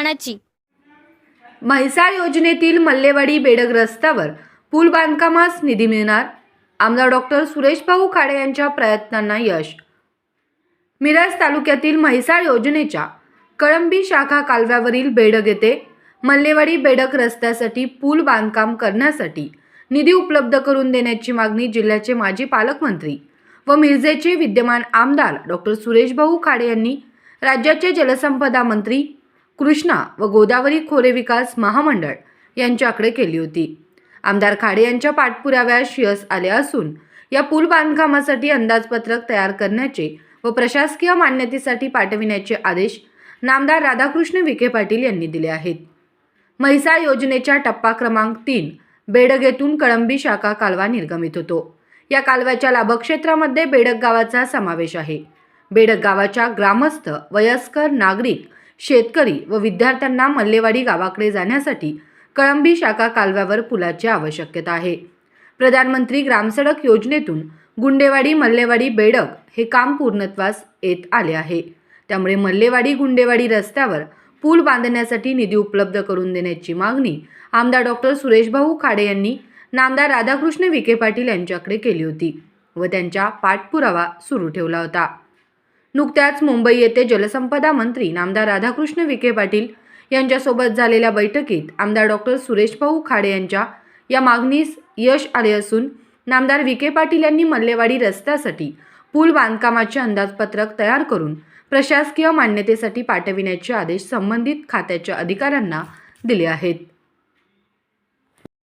निर्माणाची. म्हैसाळ योजनेतील मल्लेवाडी बेडग रस्त्यावर पूल बांधकामास निधी मिळणार. आमदार डॉक्टर सुरेशभाऊ खाडे यांच्या प्रयत्नांना यश. मिरज तालुक्यातील म्हैसाळ योजनेच्या कळंबी शाखा कालव्यावरील बेडग येथे मल्लेवाडी बेडग रस्त्यासाठी पूल बांधकाम करण्यासाठी निधी उपलब्ध करून देण्याची मागणी जिल्ह्याचे माजी पालकमंत्री व मिरजेचे विद्यमान आमदार डॉक्टर सुरेशभाऊ खाडे यांनी राज्याचे जलसंपदा मंत्री, कृष्णा व गोदावरी खोरे विकास महामंडळ यांच्याकडे केली होती. आमदार खाडे यांच्या पाठपुराव्यास यश आले असून या पूल बांधकामासाठी अंदाजपत्रक तयार करण्याचे व प्रशासकीय मान्यतेसाठी पाठविण्याचे आदेश नामदार राधाकृष्ण विखे पाटील यांनी दिले आहेत. म्हैसाळ योजनेच्या टप्पा क्रमांक 3 बेडग येथून कळंबी शाखा कालवा निर्गमित होतो. या कालव्याच्या लाभक्षेत्रामध्ये बेडग गावाचा समावेश आहे. बेडग गावाच्या ग्रामस्थ, वयस्कर नागरिक, शेतकरी व विद्यार्थ्यांना मल्लेवाडी गावाकडे जाण्यासाठी कळंबी शाखा कालव्यावर पुलाची आवश्यकता आहे. प्रधानमंत्री ग्रामसडक योजनेतून गुंडेवाडी मल्लेवाडी बेडग हे काम पूर्णत्वास येत आले आहे. त्यामुळे मल्लेवाडी गुंडेवाडी रस्त्यावर पूल बांधण्यासाठी निधी उपलब्ध करून देण्याची मागणी आमदार डॉक्टर सुरेशभाऊ खाडे यांनी नामदार राधाकृष्ण विखे पाटील यांच्याकडे केली होती व त्यांचा पाठपुरावा सुरू ठेवला होता. नुकत्याच मुंबई येथे जलसंपदा मंत्री नामदार राधाकृष्ण विखे पाटील यांच्यासोबत झालेल्या बैठकीत आमदार डॉक्टर सुरेशभाऊ खाडे यांच्या या मागणीस यश आले असून नामदार विखे पाटील यांनी मल्लेवाडी रस्त्यासाठी पूल बांधकामाचे अंदाजपत्रक तयार करून प्रशासकीय मान्यतेसाठी पाठविण्याचे आदेश संबंधित खात्याच्या अधिकाऱ्यांना दिले आहेत.